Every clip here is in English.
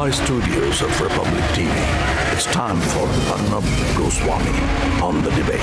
Mumbai studios of Republic TV, it's time for Arnab Goswami on The Debate.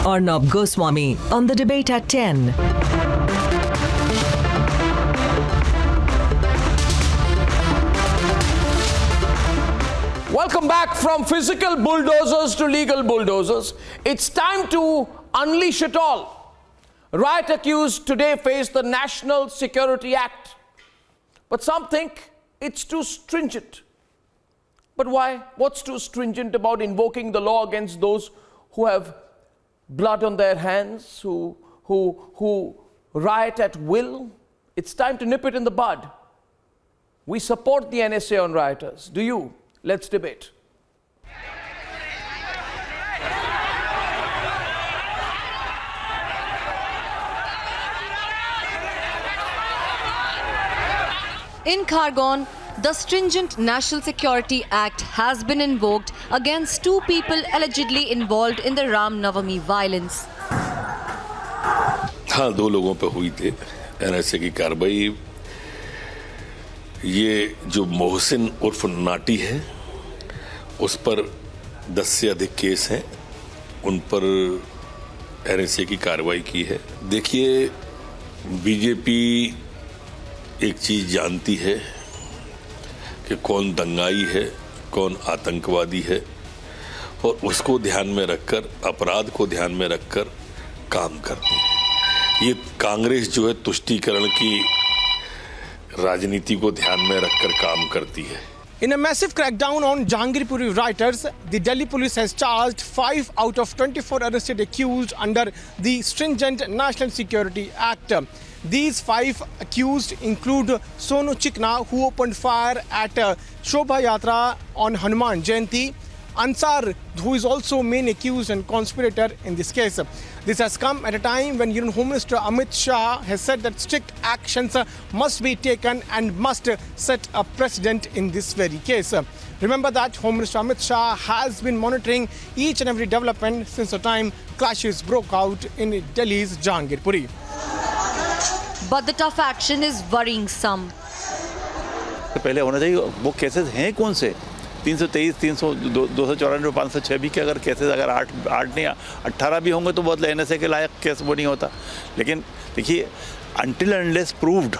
Arnab Goswami on The Debate at 10. Welcome back from physical bulldozers to legal bulldozers. It's time to unleash it all. Riot accused today face the National Security Act. But some think it's too stringent. But why? What's too stringent about invoking the law against those who have blood on their hands, who riot at will? It's time to nip it in the bud. We support the NSA on rioters. Do you? Let's debate. In Khargone, the stringent National Security Act has been invoked against two people allegedly involved in the Ram Navami violence. हाँ, दो लोगों पे हुई थी NSA की कार्रवाई। ये जो मोहसिन उर्फ नाटी है, उस पर 10 से अधिक केस हैं, उन पर NSA की कार्रवाई की है। देखिए, बीजेपी एक चीज जानती है कि कौन दंगाई है, कौन आतंकवादी है, और उसको ध्यान में रखकर, अपराध को ध्यान में रखकर काम करते हैं। ये कांग्रेस जो है तुष्टीकरण की राजनीति को ध्यान में रखकर काम करती है। In a massive crackdown on Jahangirpuri rioters, the Delhi police has charged 5 out of 24 arrested accused under the stringent National Security Act. These 5 accused include Sonu Chikna, who opened fire at Shobha Yatra on Hanuman Jayanti, Ansar, who is also main accused and conspirator in this case. This has come at a time when Union Home Minister Amit Shah has said that strict actions must be taken and must set a precedent in this very case. Remember that Home Minister Amit Shah has been monitoring each and every development since the time clashes broke out in Delhi's Jahangirpuri. But the tough action is worrying some. पहले होना चाहिए वो cases हैं कौन से 323, 294, 506 भी के अगर केसेस अगर 8 नहीं 18 भी होंगे तो बहुत NSA के लायक केस वो नहीं होता। लेकिन देखिए अनटिल अनलेस प्रूव्ड,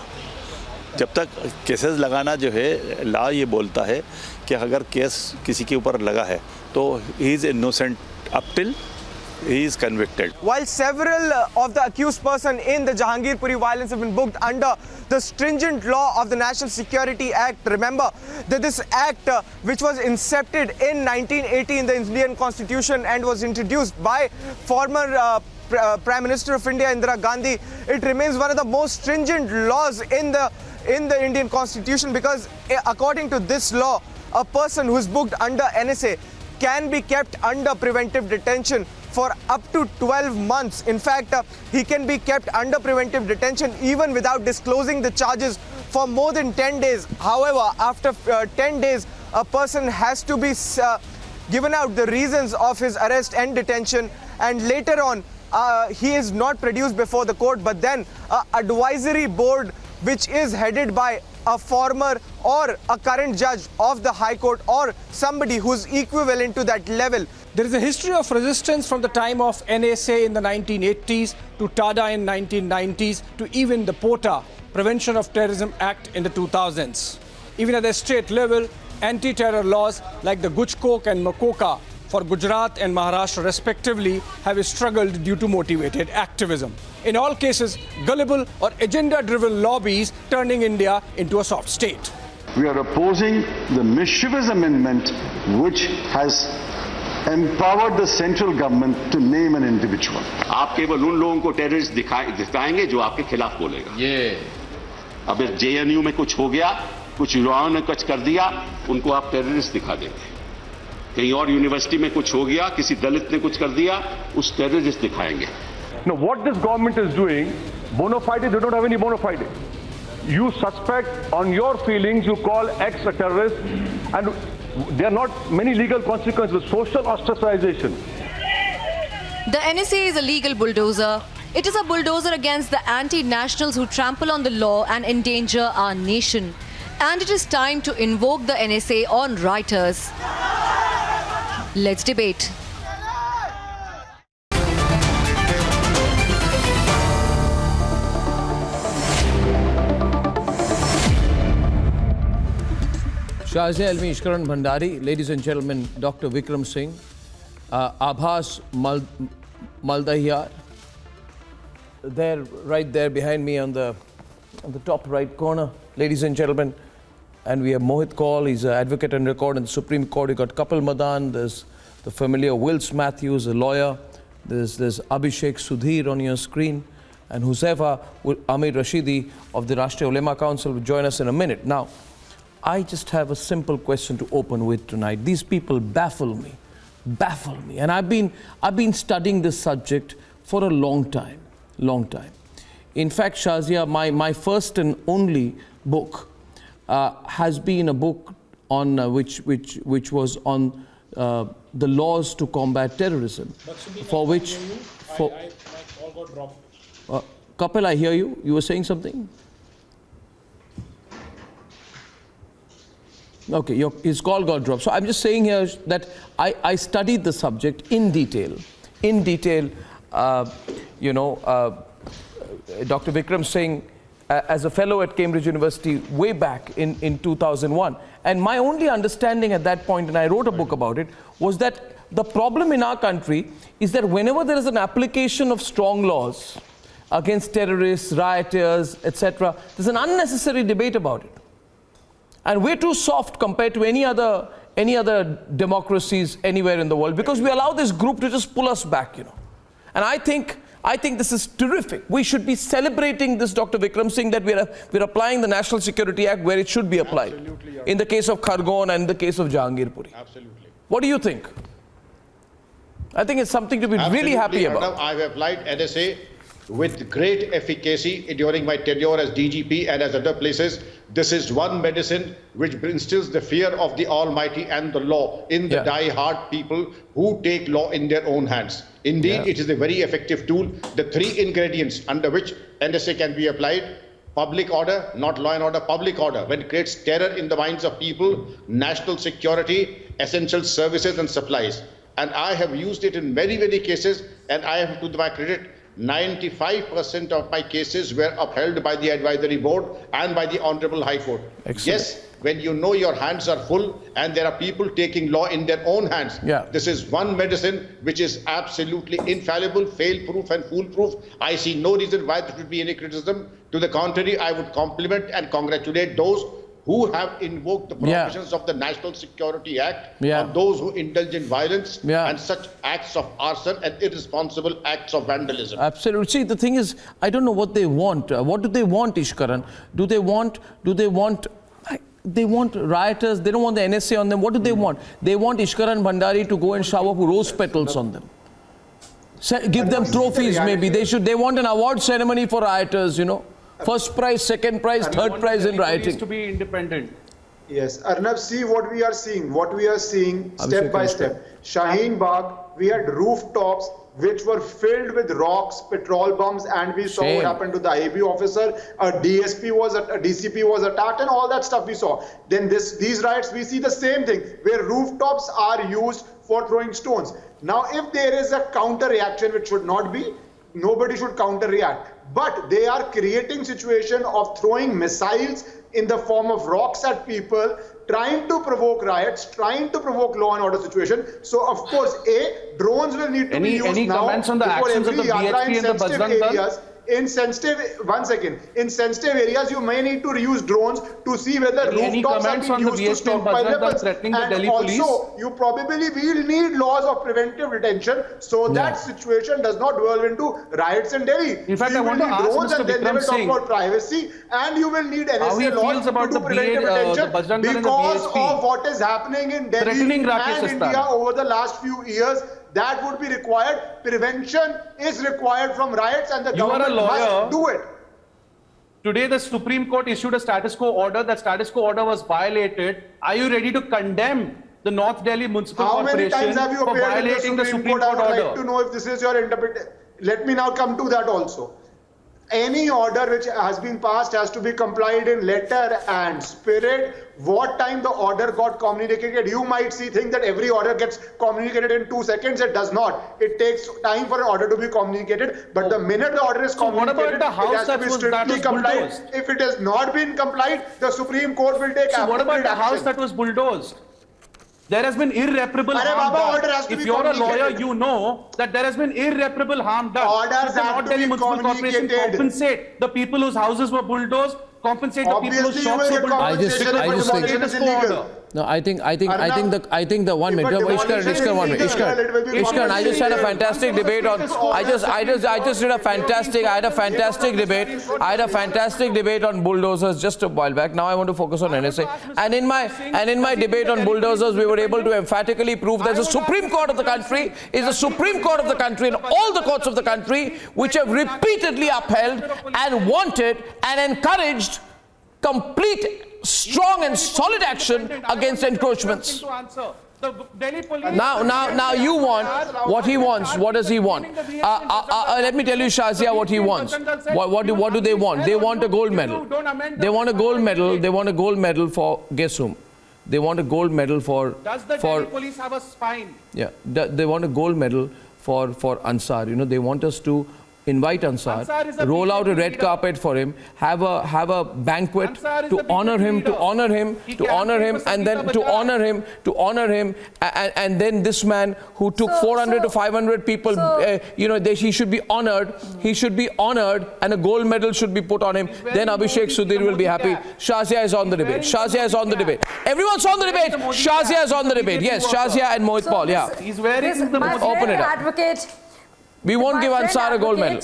जब तक केसेस लगाना जो है लॉ ये बोलता है कि अगर केस किसी के ऊपर लगा है तो he is innocent up till he is convicted. While several of the accused person in the Jahangirpuri violence have been booked under the stringent law of the National Security Act, remember that this act which was incepted in 1980 in the Indian Constitution and was introduced by former Prime Minister of India Indira Gandhi, it remains one of the most stringent laws in the Indian Constitution, because according to this law, a person who is booked under NSA can be kept under preventive detention for up to 12 months. In fact, he can be kept under preventive detention even without disclosing the charges for more than 10 days. However, after 10 days, a person has to be given out the reasons of his arrest and detention, and later on, he is not produced before the court, but then an advisory board which is headed by a former or a current judge of the High Court or somebody who's equivalent to that level. There is a history of resistance from the time of NSA in the 1980s to TADA in 1990s to even the POTA, Prevention of Terrorism Act, in the 2000s. Even at the state level, anti-terror laws like the Gujkok and Makoka for Gujarat and Maharashtra respectively have struggled due to motivated activism. In all cases, gullible or agenda-driven lobbies turning India into a soft state. We are opposing the mischievous amendment which has empowered the central government to name an individual. आप केवल उन लोगों को terrorist दिखाएंगे जो आपके खिलाफ बोलेगा। अब JNU में कुछ हो गया कुछ युवाओं ने कुछ कर दिया, उनको आप टेररिस्ट दिखा देंगे। कहीं और यूनिवर्सिटी में कुछ हो गया, किसी दलित ने कुछ कर दिया, उस टेररिस्ट दिखाएंगे। Now, what this government is doing, bona fide, they don't have any bona fide. You suspect on your feelings, you call X a terrorist, and there are not many legal consequences, social ostracization. The NSA is a legal bulldozer. It is a bulldozer against the anti-nationals who trample on the law and endanger our nation. And it is time to invoke the NSA on rioters. Let's debate. Shahzia Almi Ishkaran Bhandari, ladies and gentlemen, Dr. Vikram Singh, Abhas Maldahiyar, there, right there behind me on the top right corner, ladies and gentlemen. And we have Mohit Kaul, he's an advocate and record in the Supreme Court. You got Kapil Madan, there's the familiar Wills Matthews, a lawyer. There's Abhishek Sudhir on your screen. And Huzaifa Amir Rashidi of the Rashtriya Ulema Council will join us in a minute. Now, I just have a simple question to open with tonight. These people baffle me. And I've been studying this subject for a long time. In fact, Shahzia, my first and only book has been a book on which was on the laws to combat terrorism, for which my call got dropped. Kapil, I hear you. You were saying something? Okay, his call got dropped. So I'm just saying here that I studied the subject in detail. Dr. Vikram Singh, as a fellow at Cambridge University way back in 2001. And my only understanding at that point, and I wrote a book about it, was that the problem in our country is that whenever there is an application of strong laws against terrorists, rioters, etc., there's an unnecessary debate about it. And we're too soft compared to any other democracies anywhere in the world, because we allow this group to just pull us back, And I think this is terrific. We should be celebrating this, Dr. Vikram Singh, that we're applying the National Security Act where it should be applied. Absolutely, in the case of Khargone and in the case of Jahangirpuri. Absolutely. What do you think? I think it's something to be really happy about. Arnab, I've applied NSA with great efficacy during my tenure as DGP and as other places. This is one medicine which instills the fear of the Almighty and the law in the die-hard people who take law in their own hands. Indeed, it is a very effective tool. The three ingredients under which NSA can be applied: public order, not law and order, public order, when it creates terror in the minds of people; national security; essential services and supplies. And I have used it in many, many cases, and I have, to my credit, 95% of my cases were upheld by the advisory board and by the Honorable High Court. Excellent. Yes, when you know your hands are full and there are people taking law in their own hands, this is one medicine which is absolutely infallible, fail-proof and foolproof. I see no reason why there should be any criticism. To the contrary, I would compliment and congratulate those who have invoked the provisions of the National Security Act on those who indulge in violence and such acts of arson and irresponsible acts of vandalism. Absolutely. See, the thing is, I don't know what they want. What do they want, Ishkaran? Do they want rioters? They don't want the NSA on them. What do they want? They want Ishkaran Bhandari to go and shower rose petals on them. Give them trophies, maybe. They want an award ceremony for rioters, First prize, second prize, third prize in rioting. To be independent. Yes, Arnab, see what we are seeing step by step. Shaheen Bagh, we had rooftops which were filled with rocks, petrol bombs, and we saw what happened to the IB officer. A DCP was attacked, and all that stuff we saw. Then these riots, we see the same thing, where rooftops are used for throwing stones. Now, if there is a counter reaction, which should not be, nobody should counter react. But they are creating situation of throwing missiles in the form of rocks at people, trying to provoke riots, trying to provoke law and order situation. So, of course, drones will need to be used now. Any comments on the actions of the BHP and the Bajrang Dal? in sensitive areas, you may need to use drones to see whether rooftops are being used to stockpile weapons. And also, you probably will need laws of preventive detention so that situation does not delve into riots in Delhi. In fact, you I want to need ask drones, Mr. and then they will Vikram talk Singh about privacy, and you will need NSA laws to do preventive detention because of what is happening in Delhi and India over the last few years. That would be required. Prevention is required from riots, and the government must do it. Today, the Supreme Court issued a status quo order. That status quo order was violated. Are you ready to condemn the North Delhi Municipal Corporation for violating the Supreme Court order? I would like to know if this is your interpretation. Let me now come to that also. Any order which has been passed has to be complied in letter and spirit. What time the order got communicated? You might think that every order gets communicated in 2 seconds. It does not. It takes time for an order to be communicated. But the minute the order is communicated, what about the house it has to be strictly complied. If it has not been complied, the Supreme Court will take action. So what about the house that was bulldozed? There has been irreparable harm done. If you're a lawyer, you know that there has been irreparable harm done. Orders have to be Corporation compensate the people whose houses were bulldozed, compensate the people whose shops were bulldozed. I just think. No, I think the 1 minute. Ishkar, 1 minute. Ishkar, I just had a fantastic debate on. I had a fantastic debate on bulldozers just a while back. Now I want to focus on NSA. And in my debate on bulldozers, we were able to emphatically prove there's a Supreme Court of the country, and all the courts of the country which have repeatedly upheld and wanted and encouraged complete, strong and solid action against encroachments. Now you want what he wants. What does he want? Let me tell you, Shazia, what he wants. What do they want? They want a gold medal. They want a gold medal. They want a gold medal for guess whom? They want a gold medal for. Does the Delhi police have a spine? Yeah, they want a gold medal for Ansar. You know, they want us to invite Ansar, roll out a red carpet for him, have a banquet to honor him, and then this man who took 400 to 500 people, he should be honored. He should be honored, and a gold medal should be put on him. Then Abhishek Sudhir will be happy. Shazia is on the debate. Everyone's on the debate. Shazia is on the debate. Yes, Shazia and Mohit Paul. Yeah. He's wearing the open it up. Advocate. We won't give Ansar a gold medal.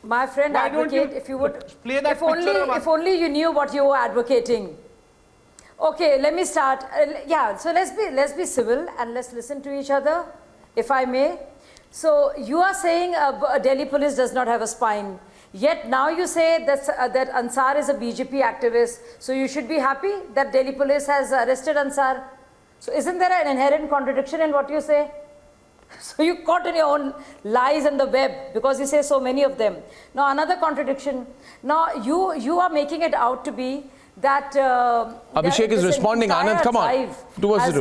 My friend advocate, if you would, if only you knew what you were advocating. Okay, let me start. So let's be civil and let's listen to each other, if I may. So you are saying Delhi police does not have a spine. Yet now you say that Ansar is a BJP activist. So you should be happy that Delhi police has arrested Ansar. So isn't there an inherent contradiction in what you say? So you caught in your own lies in the web because you say so many of them. Now another contradiction. Now you are making it out to be that Abhishek is responding. Anand, come on. Towards the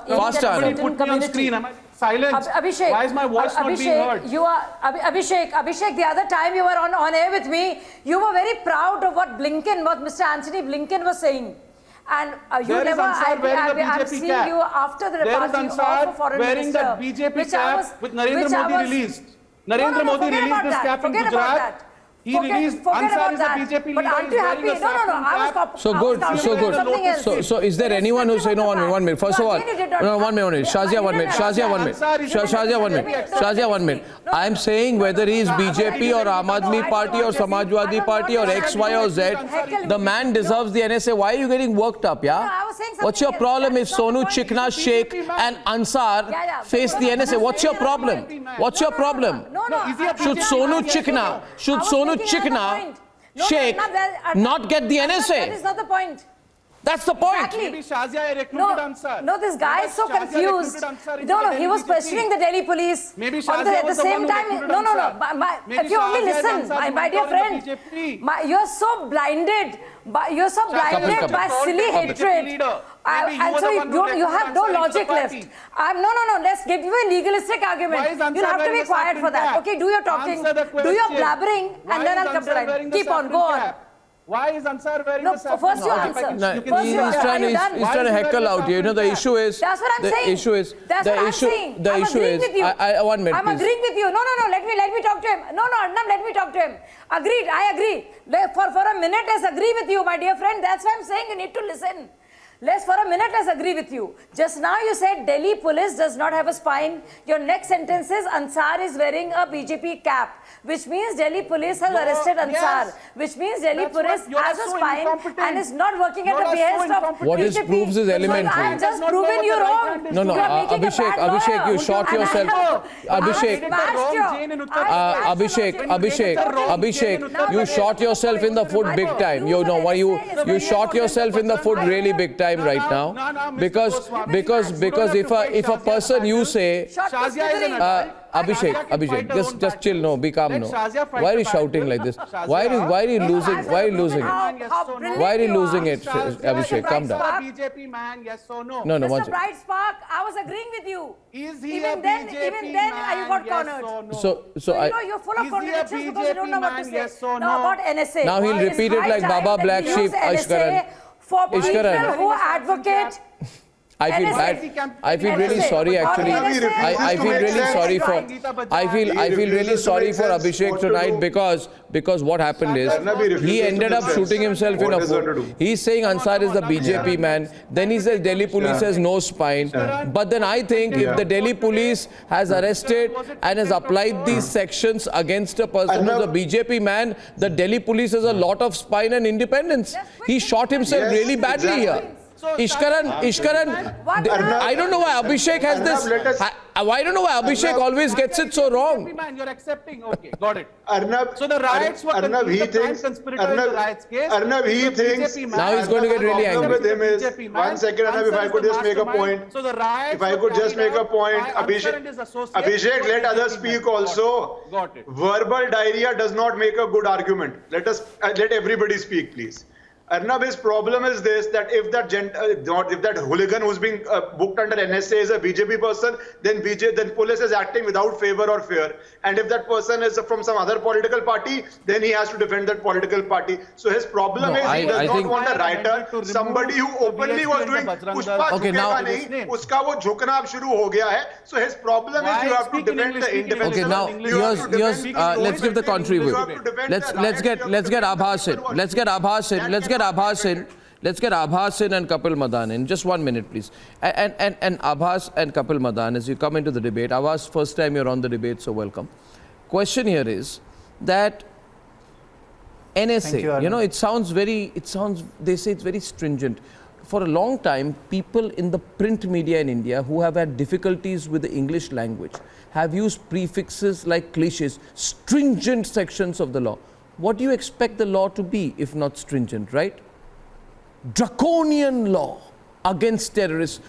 faster, Anand. Put me on screen. Am I silent? Abhishek, why is my voice not being heard? Abhishek, the other time you were on air with me, you were very proud of what Mr. Anthony Blinken was saying. And you never, I've seen you after the departure of foreign wearing minister, that BJP cap with Narendra Modi released. Narendra Modi released this cap in Gujarat. He released Ansar is a BJP leader. But aren't you happy? No. So good. So is there anyone who say no? 1 minute. First of all, no, 1 minute. Shazia, 1 minute. Shazia, 1 minute. I am saying whether he is BJP or Aam Aadmi Party or Samajwadi Party or X, Y or Z, the man deserves the NSA. Why are you getting worked up? Yeah. What's your problem if Sonu Chikna, Sheikh and Ansar face the NSA? What's your problem? Should Sonu Chikna, Sheikh not get the NSA? That is not the point. That's the point. Exactly. Maybe Shazia recruited Ansar. No, this guy is so confused. No, he was questioning the Delhi police. Maybe Shazia at the same time. If you only listen, my dear friend, you're so blinded. You're so blinded by silly hatred. And so you have no logic left. No. Let's give you a legalistic argument. You'll have to be quiet for that. Okay, do your talking, do your blabbering, and then I'll come to line. Keep on, go on. Why is Ansar wearing No, the saffron? first you answer. No, First you he's trying to heckle out here. You know, the issue is. That's what I'm the saying. Issue is. That's the what issue, I'm saying. The I'm issue agreeing is. with you. 1 minute, I'm please. agreeing with you. No. Let me talk to him. No, Arnab, let me talk to him. Agreed. I agree. For a minute, let's agree with you, my dear friend. That's why I'm saying you need to listen. For a minute, let's agree with you. Just now you said Delhi police does not have a spine. Your next sentence is Ansar is wearing a BJP cap, which means Delhi police has arrested Ansar, which means Delhi police has a spine and is not working at the behest of BJP. What is proves is elementary. I have just proven you wrong. No, Abhishek, you shot yourself. Abhishek, you shot yourself in the foot big time. You know why you shot yourself in the foot really big time right now, because if a person you say Abhishek, just chill, no, be calm, no. Why are you shouting like this? Why are you losing it? Why are you losing it, Abhishek? Calm down. BJP man, yes or no? No, Mr. Bright Spark, I was agreeing with you. Is he even a then, BJP even then, man, you got yes cornered. or no? So you're full of contradictions because you don't know what to say. Yes or Now no? about NSA. Now he'll repeat it like Baba Black Sheep, Ashkaran. For people who advocate I feel bad. I feel really sorry actually. I feel really sorry for Abhishek tonight because what happened is he ended up shooting himself in a foot. He's saying Ansar is the BJP man. Then he says Delhi police has no spine. But then I think if the Delhi police has arrested and has applied these sections against a person who's a BJP man, the Delhi police has a lot of spine and independence. He shot himself really badly here. Ishkaran, I don't know why Abhishek has this. I don't know why Abhishek always gets it so wrong. You're accepting. Okay, got it. Arnab, so the riots were Arnab, he thinks. Arnab, he thinks. Now he's going to get really angry. With him is, 1 second, Arnab, if I could just make a point. So the riots. If I could just make a point, Abhishek, let others speak also. Got it. Verbal diarrhea does not make a good argument. Let everybody speak, please. Arnab, his problem is this, that if that hooligan who's being booked under NSA is a BJP person, then police is acting without favor or fear. And if that person is from some other political party, then he has to defend that political party. So his problem is he does not want a writer, somebody who openly was doing pushpa jhukega nahi, uska wo jhukna ab shuru ho gaya hai. So his problem is you have to defend the independence. Okay, now let's give the contrary view. Let's get Abhas in. Let's get Abhas in and Kapil Madan in. Just 1 minute, please. And Abhas and Kapil Madan, as you come into the debate, Abhas, first time you're on the debate, so welcome. Question here is that NSA, they say it's very stringent. For a long time, people in the print media in India who have had difficulties with the English language have used prefixes like cliches, stringent sections of the law. What do you expect the law to be if not stringent, right? Draconian law against terrorists.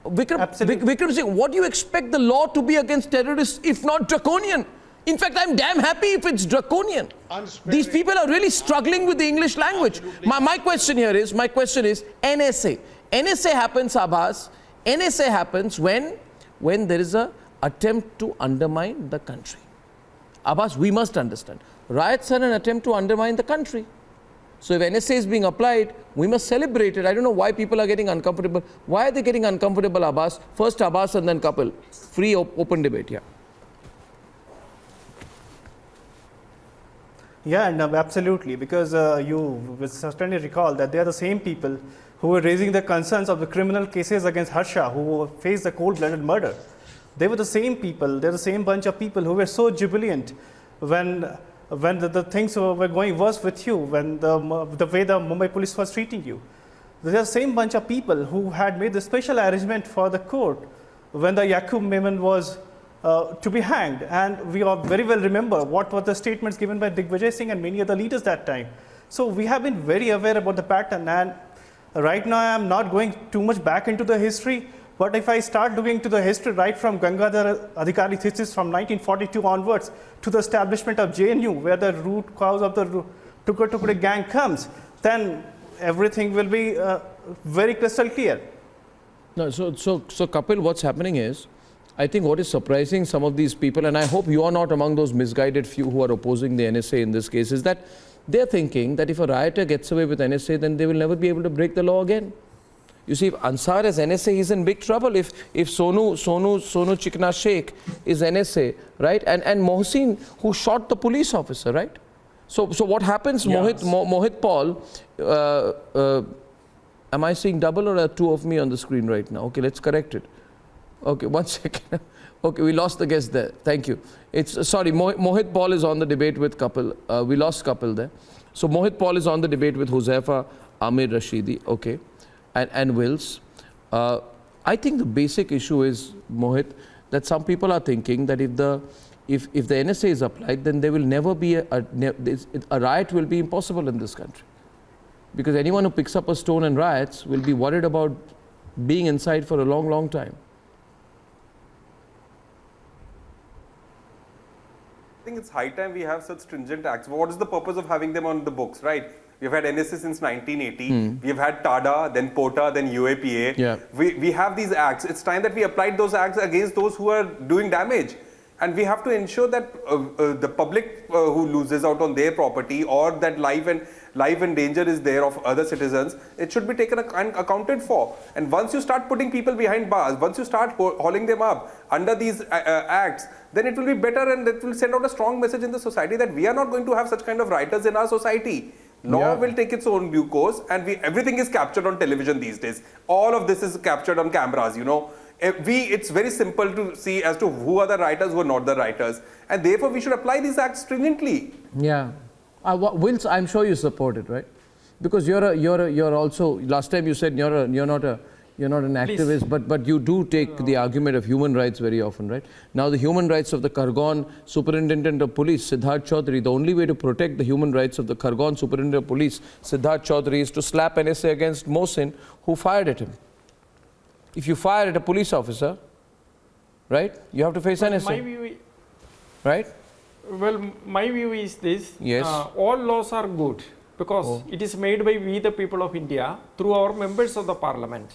Vikram Singh, what do you expect the law to be against terrorists if not draconian? In fact, I'm damn happy if it's draconian. These people are really struggling with the English language. My question is NSA. NSA happens, Abbas. NSA happens when there is an attempt to undermine the country. Abbas, we must understand. Riots are an attempt to undermine the country. So if NSA is being applied, we must celebrate it. I don't know why people are getting uncomfortable. Why are they getting uncomfortable, Abbas? First Abbas and then Kapil. Free, open debate, yeah. Yeah, and absolutely, because you will certainly recall that they are the same people who were raising the concerns of the criminal cases against Harsha, who faced the cold-blooded murder. They were the same people, they're the same bunch of people who were so jubilant when the things were going worse with you, when the way the Mumbai police was treating you. They're the same bunch of people who had made the special arrangement for the court when the Yaqub Memon was to be hanged. And we all very well remember what were the statements given by Digvijay Singh and many other leaders that time. So we have been very aware about the pattern, and right now I am not going too much back into the history, but if I start looking to the history right from Gangadhar Adhikari thesis from 1942 onwards to the establishment of JNU, where the root cause of the Tukre Tukre gang comes, then everything will be very crystal clear. No, so Kapil, what's happening is, I think what is surprising some of these people, and I hope you are not among those misguided few who are opposing the NSA in this case, is that they're thinking that if a rioter gets away with NSA, then they will never be able to break the law again. You see, if Ansar is NSA, he's in big trouble. If Sonu Chikna Sheikh is NSA, right? And Mohsin, who shot the police officer, right? So what happens, yes. Mohit Paul, am I seeing double or two of me on the screen right now? Okay, let's correct it. Okay, 1 second. Okay, we lost the guest there. Thank you. Sorry, Mohit Paul is on the debate with Kapil. We lost Kapil there. So Mohit Paul is on the debate with Huzaifa Amir Rashidi. Okay. And Wills. I think the basic issue is, Mohit, that some people are thinking that if the NSA is applied, then there will never be a riot will be impossible in this country. Because anyone who picks up a stone and riots will be worried about being inside for a long, long time. I think it's high time we have such stringent acts. What is the purpose of having them on the books, right? We've had NSA since 1980. We've had TADA, then POTA, then UAPA. Yeah. We have these acts. It's time that we applied those acts against those who are doing damage. And we have to ensure that the public who loses out on their property or that life and danger is there of other citizens, it should be taken and accounted for. And once you start putting people behind bars, once you start hauling them up under these acts, then it will be better and it will send out a strong message in the society that we are not going to have such kind of rioters in our society. Law will take its own due course, and everything is captured on television these days. All of this is captured on cameras, you know. It's very simple to see as to who are the writers, who are not the writers, and therefore we should apply these acts stringently. Yeah, Wills, I'm sure you support it, right? Because you're also. Last time you said you're not an activist, but you do take the argument of human rights very often, right? Now the human rights of the Khargone Superintendent of Police, Siddharth Chaudhary, the only way to protect the human rights of the Khargone Superintendent of Police, Siddharth Chaudhary, is to slap NSA against Mohsin, who fired at him. If you fire at a police officer, right, you have to face NSA. My view, right? Well, my view is this. Yes. All laws are good because it is made by we the people of India through our members of the parliament.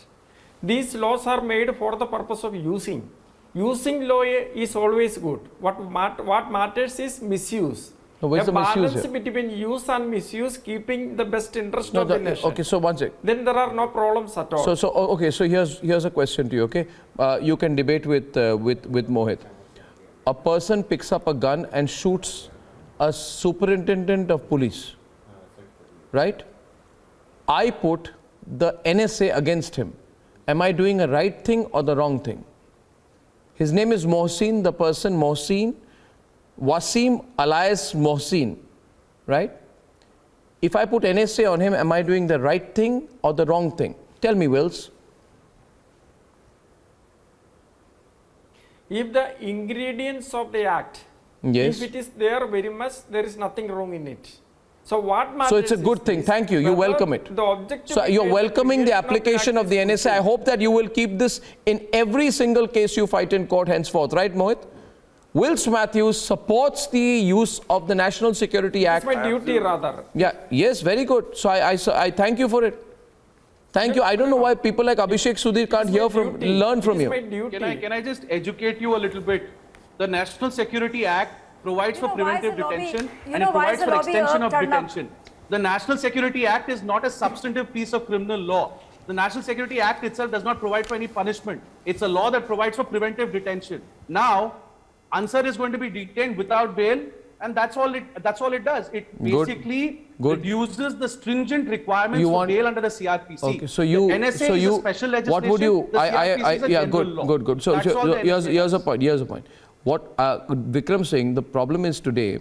These laws are made for the purpose of using. Using law is always good. What matters is misuse. So where's the misuse balance here? between use and misuse, keeping the best interest of the nation. Okay, so one sec. Then there are no problems at all. So here's a question to you. Okay, you can debate with Mohit. A person picks up a gun and shoots a superintendent of police, right? I put the NSA against him. Am I doing a right thing or the wrong thing? His name is Mohsin, the person Mohsin, Wasim alias Mohsin, right? If I put NSA on him, am I doing the right thing or the wrong thing? Tell me, Wills. If the ingredients of the act, yes, if it is there very much, there is nothing wrong in it. So what matters? So it's a good thing. Thank you. You welcome it. So you're welcoming the application of the NSA. I hope that you will keep this in every single case you fight in court henceforth, right, Mohit? Wills Matthews supports the use of the National Security Act. It's my duty, rather. Yeah. Yes. Very good. So I thank you for it. Thank you. I don't know why people like Abhishek Sudhir can't learn from you. Can I just educate you a little bit? The National Security Act provides for preventive detention and it provides for extension of detention. The National Security Act is not a substantive piece of criminal law. The National Security Act itself does not provide for any punishment. It's a law that provides for preventive detention. Now, Ansar is going to be detained without bail, and that's all it does. It basically reduces the stringent requirements for bail under the CRPC. Okay, so you, the NSA is a special legislation. What would you? The CRPC is a general law. Good. So here's a point. Here's a point. What Vikram saying? The problem is today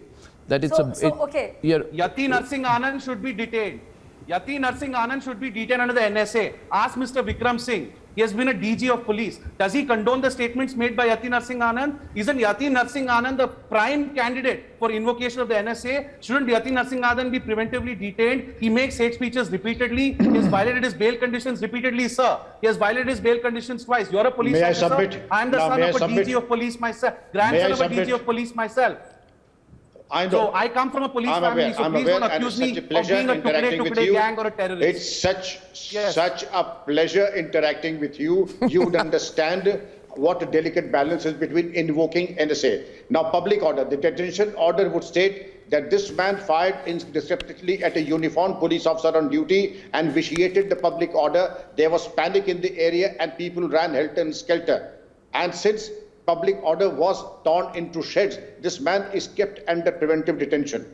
that it's okay. Yati Narsingh Anand should be detained. Yati Narsingh Anand should be detained under the NSA. Ask Mr. Vikram Singh. He has been a DG of police. Does he condone the statements made by Yati Narsingh Anand? Isn't Yati Narsingh Anand the prime candidate for invocation of the NSA? Shouldn't Yati Narsingh Anand be preventively detained? He makes hate speeches repeatedly. He has violated his bail conditions repeatedly, sir. He has violated his bail conditions twice. You're a police officer. I am the son of a DG of police myself. Grandson of a DG of police myself. So I come from a police family, so please don't accuse me of being a Tukde gang or a terrorist. It's such a pleasure interacting with you. You would understand what a delicate balance is between invoking NSA. Now, public order. The detention order would state that this man fired indiscriminately at a uniformed police officer on duty and vitiated the public order. There was panic in the area and people ran helter-skelter. And since public order was torn into shreds, this man is kept under preventive detention.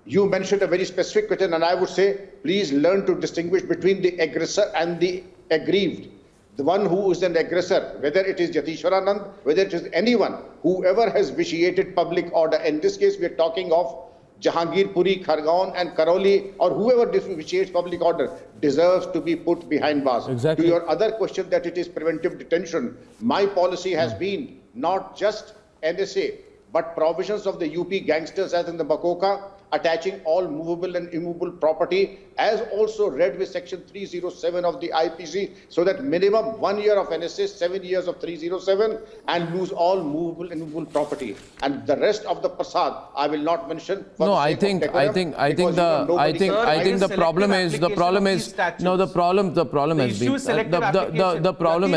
You mentioned a very specific question, and I would say, please learn to distinguish between the aggressor and the aggrieved. The one who is an aggressor, whether it is Yatishwaranand, whether it is anyone, whoever has vitiated public order, in this case we are talking of Jahangirpuri, Khargone and Karoli, or whoever vitiates public order, deserves to be put behind bars. Exactly. To your other question that it is preventive detention, my policy has been not just NSA, but provisions of the UP gangsters as in the Bakoka, attaching all movable and immovable property, as also read with section 307 of the IPC, so that minimum 1 year of NSA, 7 years of 307, and lose all movable and immovable property. And the rest of the prasad, I will not mention. No, I think the problem is the problem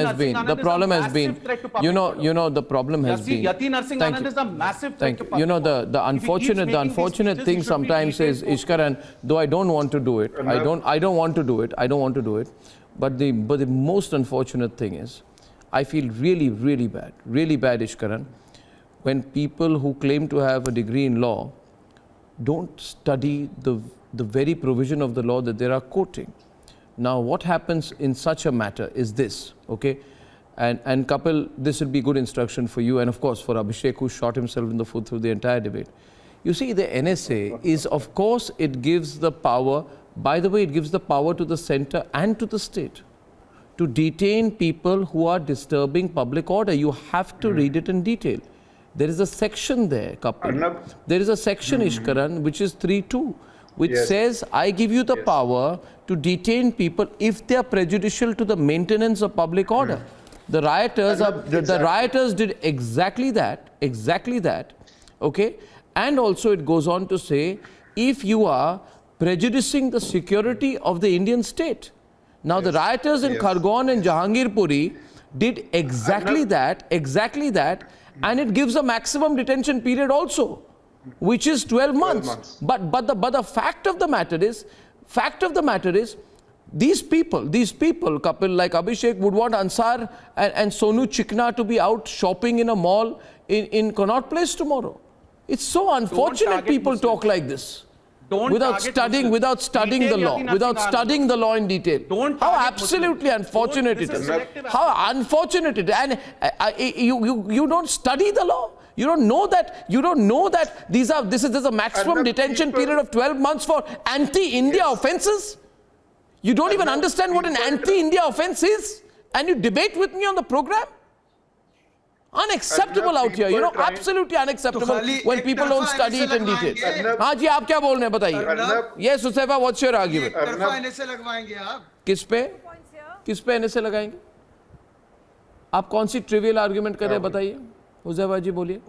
has been the unfortunate thing sometimes is, Ishkaran, though I don't want to do it, I don't want to do it, but the most unfortunate thing is, I feel really bad, Ishkaran, when people who claim to have a degree in law don't study the very provision of the law that they are quoting. Now, what happens in such a matter is this, okay? And Kapil, this would be good instruction for you, and of course for Abhishek, who shot himself in the foot through the entire debate. You see, the NSA is, of course, it gives the power, by the way, it gives the power to the center and to the state to detain people who are disturbing public order. You have to read it in detail. There is a section there, Kapil. Arnab. There is a section, Ishkaran, which is 3.2, which says, I give you the power to detain people if they are prejudicial to the maintenance of public order. The rioters did exactly that, okay? And also it goes on to say, if you are prejudicing the security of the Indian state. Now the rioters in Khargone and Jahangirpuri did exactly that, and it gives a maximum detention period also, which is 12 months. But the fact of the matter is, these people, Kapil, like Abhishek, would want Ansar and Sonu Chikna to be out shopping in a mall in Connaught Place tomorrow. It's so unfortunate people talk like this. Without studying the law in detail. How absolutely unfortunate it is. How unfortunate it is. And you don't study the law. You don't know that there's a maximum detention period of 12 months for anti-India offences. You don't even understand what an anti-India offence is, and you debate with me on the program? Unacceptable out here, absolutely unacceptable when people don't study it in detail. हाँ जी, आप क्या बोल रहे हैं बताइए? Yes, Usaifa, what's your argument? किस पे NSA लगाएंगे? आप कौन सी ट्रिवियल आर्गुमेंट कर रहे हैं बताइए? उसैफा जी बोलिए.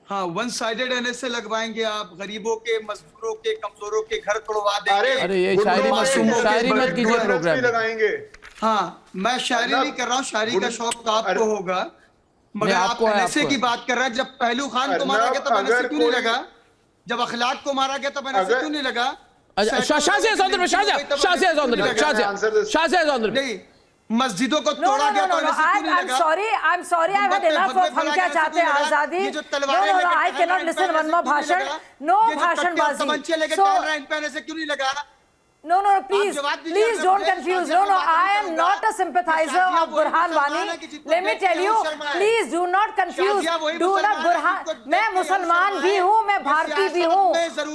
वन साइडेड NSA लगवाएंगे आप, गरीबों के, मजदूरों के, कमजोरों के घर तोड़वा देंगे. अरे ये शायरी मत कीजिए प्रोग्राम. हाँ, मैं शायरी नहीं कर रहा हूँ, शायरी का शौक आपको होगा, मगर आप NSA की बात कर रहे हैं. जब पहलू खान को मारा गया तब NSA क्यों नहीं लगा? जब अखलाक को मारा गया तब NSA क्यों नहीं लगा? मस्जिदों को तोड़ा गया तो NSA क्यों नहीं लगा? I'm sorry, I've had enough of हम क्या चाहते हैं आजादी. No, I cannot listen one more भाषण. No भाषणबाजी. तमंचे लेके चल रहे हैं, इन पे NSA क्यों नहीं लगा? No, please don't confuse. No, I am not a sympathizer of Burhan Wani. Let me tell you, please do not confuse. Do not Burhan. मैं मुसलमान भी हूँ, मैं भारतीय भी हूँ,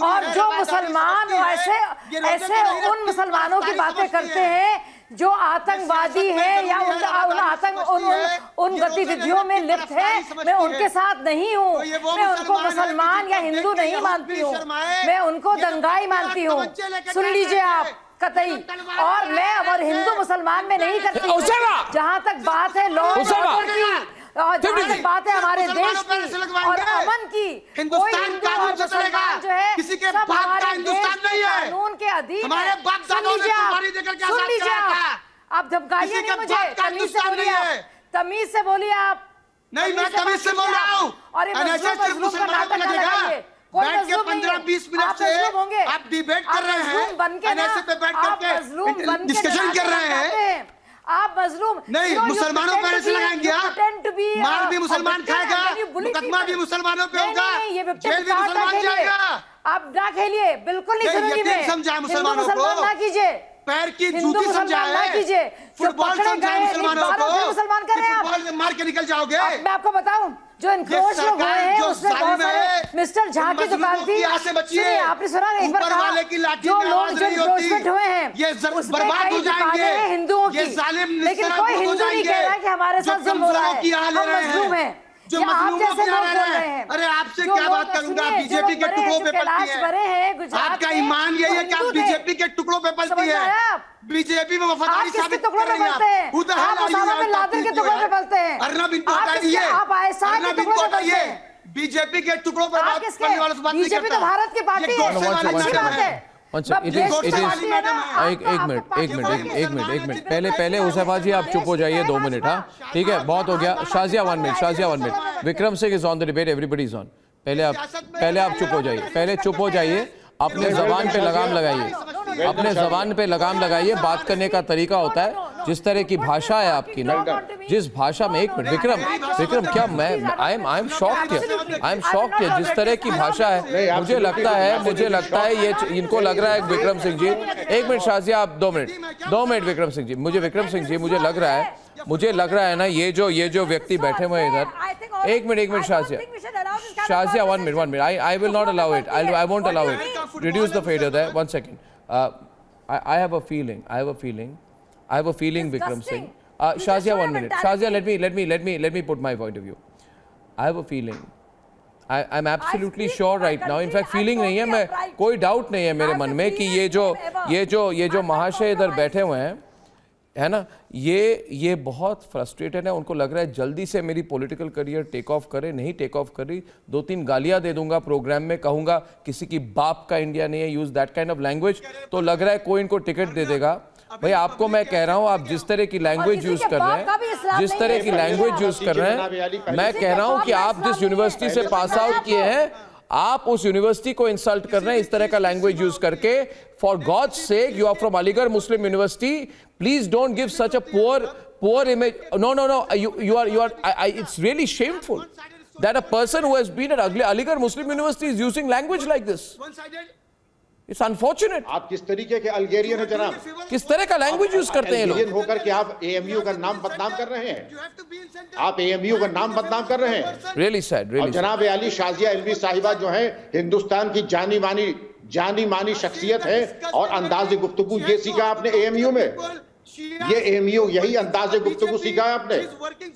और जो मुसलमान ऐसे उन मुसलमानों की बातें करते हैं जो आतंकवादी हैं या उन गतिविधियों में लिप्त हैं, मैं उनके साथ नहीं हूँ. मैं उनको मुसलमान या हिंदू नहीं मानती हूँ, मैं उनको दंगाई मानती हूँ. सुन लीजिए आप कतई, और मैं और हिंदू मुसलमान में नहीं करती. जहाँ तक बात है लॉ की, और जहाँ तक बात है हमारे देश की और अमन की, कोई हिंदू और मुसलमान जो है सब हमारे देश के कानून के अधीन है. सुन लीजिए आप धमकाइए नहीं मुझे. तमीज से बोलिए आप. नहीं, मैं तमीज से बोल रहा हूँ. और ये मजलूम का नाटक न लगाइए. बैठ के 15-20 मिनट से आप डिबेट कर रहे हैं, एनएसए पे बैठ करके डिस्कशन कर रहे हैं। आप मजलूम नहीं, मुसलमानों पर ऐसे लगाएंगे आप, मार भी मुसलमान खाएगा, मुकदमा भी मुसलमानों पे होगा, जेल भी मुसलमान जाएगा। आप ना खेलिए, बिल्कुल नहीं सुनूंगी मैं। समझाए मुसलमानों को, ना कीजिए, पैर की जूती समझाए, ना कीजिए, फुटबॉल समझाए मुसलमानों को, मुसलमान कर रहे हैं फुटबॉल में मार के निकल जाओगे। मैं आपको बताऊं, जो इनक्रोच लोग हुए हैं उसमें बहुत सारे मिस्टर झा की दुकान थी। सुनिए, आपने सुना एक बार कहा, जो लोग जो इनक्रोचमेंट हुए हैं ये बर्बाद हो जाएंगे हिंदुओं की, लेकिन कोई हिंदू नहीं कह रहा कि हमारे साथ जुल्म हो रहा है, हम मजलूम हैं। जो मजलूमों की हाल है, अरे आपसे क्या बात करूंगा, बीजेपी के टुकड़ों पे पलती है। आपका ईमान यही है कि आप बीजेपी के टुकड़ों पे पलती है, बीजेपी में वफादारी साबित कर रही है। अर्नब इनको हटाइए, अर्नब इनको हटाइए, बीजेपी के टुकड़ों पर बात करने वालों से बात नहीं करता। बीजेपी तो भारत की पार्टी है, अच्छी बात है। एक मिनट पहले हुसैफा जी आप चुप हो जाइए 2 मिनट। हाँ ठीक है, बहुत हो गया। Shazia 1 minute. Vikram Singh is on the debate, everybody is on. पहले आप चुप हो जाइए, पहले चुप हो जाइए, अपने जबान पे लगाम लगाइए, अपने जबान पे लगाम लगाइए। बात करने का तरीका होता है, जिस तरह की भाषा है आपकी ना, जिस भाषा में, 1 मिनट विक्रम क्या मैं आई एम शॉक्ड है जिस तरह की भाषा है। मुझे लगता है ये इनको लग रहा है विक्रम सिंह जी, 1 मिनट शाजिया आप 2 मिनट विक्रम सिंह जी, मुझे लग रहा है ना, ये जो व्यक्ति बैठे हुए हैं इधर, 1 minute Shazia 1 minute I will not allow it, I won't allow it. Reduce the fader there, 1 second. I have a feeling Vikram Singh. Shazia 1 minute. Shazia, let me put my point of view. I have a feeling. I'm absolutely sure right now. In fact, feeling नहीं है, मैं कोई doubt नहीं है मेरे मन में कि ये जो महाशय इधर बैठे हुए हैं, है ना, ये बहुत फ्रस्ट्रेटेड है। उनको लग रहा है जल्दी से मेरी पॉलिटिकल करियर टेक ऑफ करे, नहीं टेक ऑफ करी, 2-3 गालियां दे दूंगा प्रोग्राम में, कहूंगा किसी की बाप का इंडिया नहीं है, use that kind of language, तो लग रहा है कोई इनको टिकट दे देगा। भाई आपको मैं कह रहा हूं, आप जिस तरह की लैंग्वेज यूज कर रहे हैं, मैं कह रहा हूं कि आप जिस यूनिवर्सिटी से पास आउट किए हैं, आप उस यूनिवर्सिटी को इंसल्ट कर रहे हैं इस तरह का लैंग्वेज यूज करके। For God's sake, you are from Aligarh Muslim University, please don't give such a poor image. No, you are it's really shameful that a person who has been at Aligarh Muslim University is using language like this. It's unfortunate. आप किस तरीके के अल्गेरियन है जनाब? किस तरह का language use करते हैं लोग? अल्गेरियन होकर के आप एएमयू का नाम बदनाम कर रहे हैं, आप एएमयू का नाम बदनाम कर रहे हैं। Really sad, really. और जनाब आली शाजिया इल्मी साहिबा जो है, हिंदुस्तान की जानी मानी शख्सियत है, और अंदाज़े गुफ्तगू ये सीखा आपने एएमयू में, ये एएमयू यही अंदाज़े गुफ्तगू सीखा है आपने?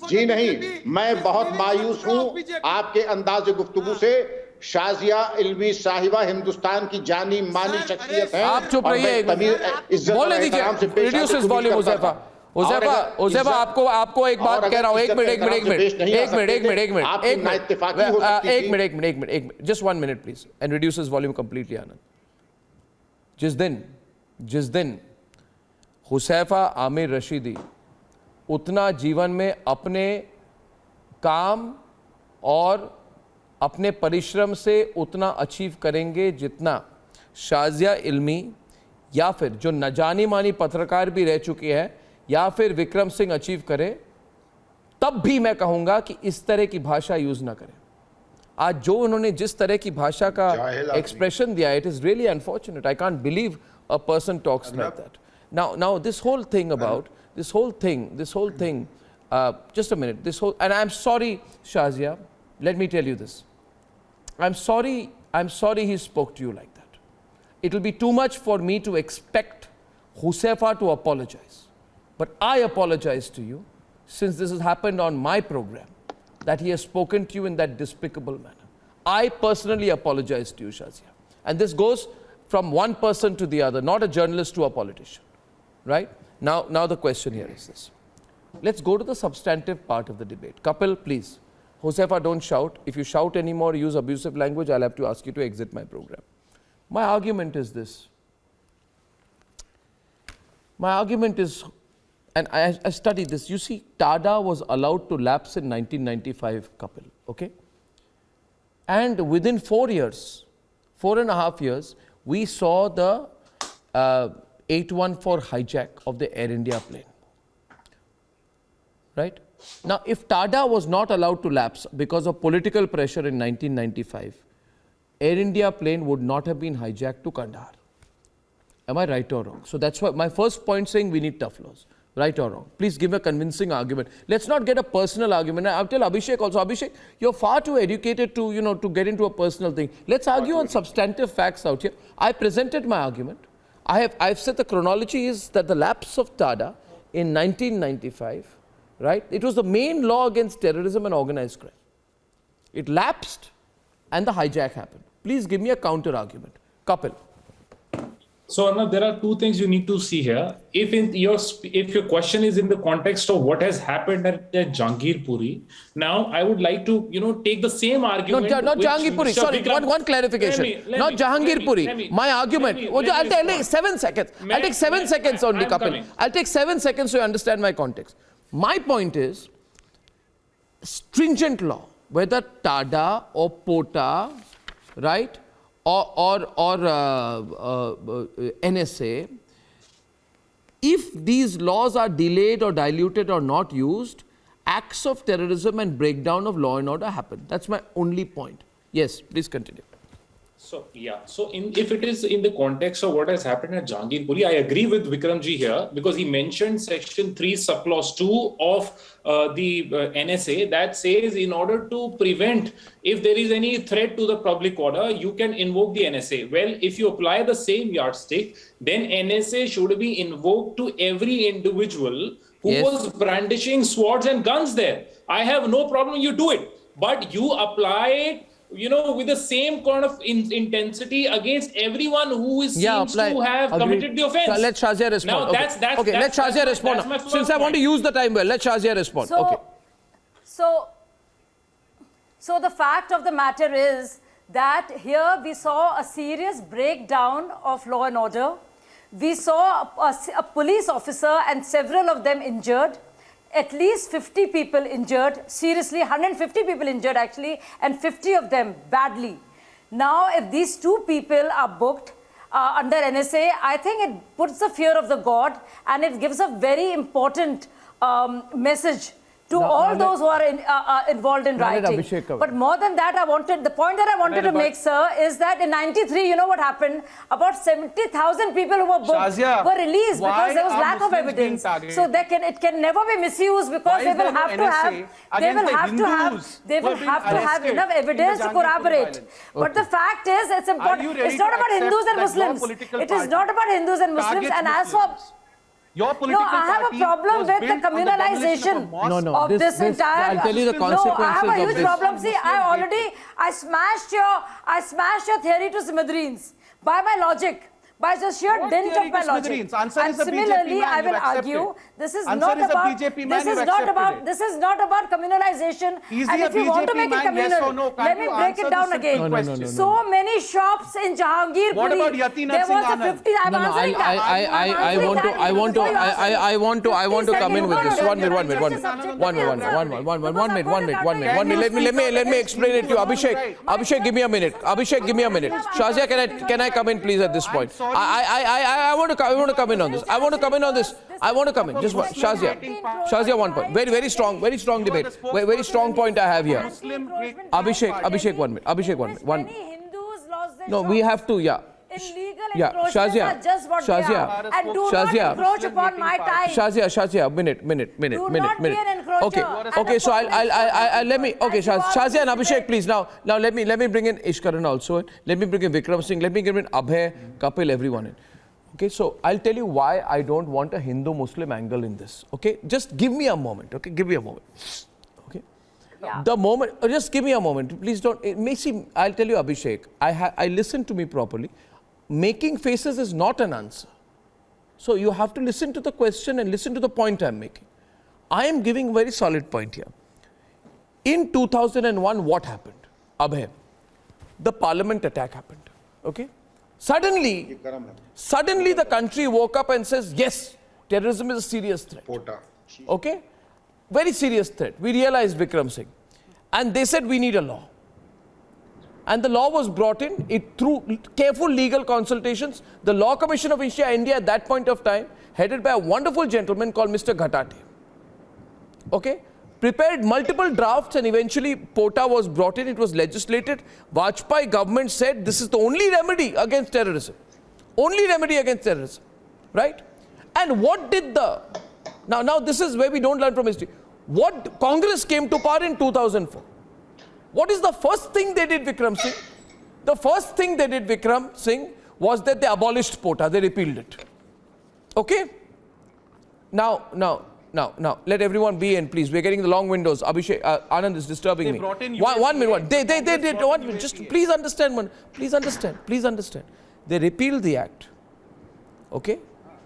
जी नहीं, मैं बहुत मायूस हूँ आपके अंदाज़े गुफ्तगू से। शाजिया इल्मी साहिबा हिंदुस्तान की जानी मानी शख्सियत है। आप चुप रहिए, बोलने दीजिए, रिड्यूस हिज वॉल्यूम। हुज़ैफा आपको एक बात कह रहा हूं, एक minute, just 1 minute please, and reduce his volume completely. Anand, जिस दिन हुसैफा आमिर रशीदी उतना जीवन में अपने काम और अपने परिश्रम से उतना अचीव करेंगे जितना शाजिया इल्मी या फिर जो न जानी मानी पत्रकार भी रह चुकी है या फिर विक्रम सिंह अचीव करे, तब भी मैं कहूंगा कि इस तरह की भाषा यूज ना करें। आज जो उन्होंने जिस तरह की भाषा का एक्सप्रेशन दिया, it is really unfortunate. I can't believe a person talks like that. Now this whole thing about this whole thing just a minute, and I'm sorry Shazia, let me tell you this, I'm sorry he spoke to you like that. It will be too much for me to expect Huzaifa to apologize, but I apologize to you since this has happened on my program, that he has spoken to you in that despicable manner. I personally apologize to you, Shazia, and this goes from one person to the other, not a journalist to a politician. Right? Now the question here is this. Let's go to the substantive part of the debate. Kapil, please. Huzaifa, don't shout. If you shout anymore, use abusive language, I'll have to ask you to exit my program. My argument is this. My argument is, and I studied this. You see, TADA was allowed to lapse in 1995, Kapil, okay? And within 4 years, 4.5 years, we saw the 814 hijack of the Air India plane. Right? Now, if Tada was not allowed to lapse because of political pressure in 1995, Air India plane would not have been hijacked to Kandahar. Am I right or wrong? So that's why my first point saying we need tough laws. Right or wrong? Please give a convincing argument. Let's not get a personal argument. I'll tell Abhishek also, Abhishek, you're far too educated to, to get into a personal thing. Let's argue on substantive facts out here. I presented my argument. I've said the chronology is that the lapse of Tada in 1995, right? It was the main law against terrorism and organized crime. It lapsed and the hijack happened. Please give me a counter argument. Kapil. So Arnab, there are two things you need to see here. If your question is in the context of what has happened at Jahangirpuri, now I would like to take the same argument. Not Jahangirpuri. Sorry, one clarification. Not Jahangirpuri. My argument. I'll take 7 seconds. I'll take 7 seconds only, Kapil. I'll take 7 seconds to understand my context. My point is, stringent law, whether Tada or Pota, right? Or NSA, if these laws are delayed or diluted or not used, acts of terrorism and breakdown of law and order happen. That's my only point. Yes, please continue. So, yeah. So, if it is in the context of what has happened at Jahangirpuri, I agree with Vikramji here because he mentioned section 3 subclause 2 of the NSA that says in order to prevent if there is any threat to the public order, you can invoke the NSA. Well, if you apply the same yardstick, then NSA should be invoked to every individual who was brandishing swords and guns there. I have no problem, you do it. But you apply it with the same kind of intensity against everyone who seems to have committed the offense. Let Shazia respond. Now, okay, let Shazia respond. Since I want to use the time well, let Shazia respond. So the fact of the matter is that here we saw a serious breakdown of law and order. We saw a police officer and several of them injured. At least 50 people injured, seriously, 150 people injured actually, and 50 of them badly. Now, if these two people are booked under NSA, I think it puts the fear of the God and it gives a very important message to all those who are involved in rioting. But more than that, the point that I wanted to make, sir, is that in 93, you know what happened? About 70,000 people who were booked were released because there was lack of evidence. So it can never be misused because they will have to have enough evidence to corroborate. But the fact is, it's important. It's not about Hindus and Muslims. It is not about Hindus and Muslims. And as for I have a problem with the communalization of this entire. I'll tell you the consequences. I have a huge problem. See, I smashed your theory to smithereens by my logic. By the sheer dint of my logic. And similarly, I will argue this is not about communalization. And if you want to make it communal, let me break it down again. So many shops in Jahangirpuri. What about Yatin There was a 50. I'm answering that. I want to come in with this. One minute. Let me explain it to you. Abhishek, give me a minute. Shazia, can I come in please at this point? I want to come in on this. Just one. Shazia, 1 point. Very strong debate. Very strong point I have here. Abhishek, 1 minute. No, we have to, Shazia. And do not encroach upon my time. Shazia, minute. Okay, so I'll let me, Shazia and Abhishek, please. Now let me bring in Ishkaran also. Let me bring in Vikram Singh. Let me bring in Abhay, Kapil, everyone in. Okay, so I'll tell you why I don't want a Hindu-Muslim angle in this. Okay, just give me a moment. Okay, give me a moment. Okay, the moment. Just give me a moment. Please don't. It may seem. I'll tell you, Abhishek. I listened to me properly. Making faces is not an answer. So you have to listen to the question and listen to the point I'm making. I am giving a very solid point here. In 2001, what happened? Abhay, the parliament attack happened. Okay? Suddenly the country woke up and says, yes, terrorism is a serious threat. Okay? Very serious threat. We realized, Vikram Singh. And they said, we need a law. And the law was brought in through careful legal consultations. The Law Commission of India at that point of time, headed by a wonderful gentleman called Mr. Ghatate, okay, prepared multiple drafts, and eventually POTA was brought in. It was legislated. Vajpayee government said this is the only remedy against terrorism. Only remedy against terrorism, right? And what did now this is where we don't learn from history. What Congress came to power in 2004. What is the first thing they did, Vikram Singh? The first thing they did, Vikram Singh, was that they abolished POTA. They repealed it. Okay? Now, let everyone be in, please. We're getting the long windows. Abhishek, Anand is disturbing me. One minute. They did 1 minute. Just please understand. Please understand. They repealed the act. Okay?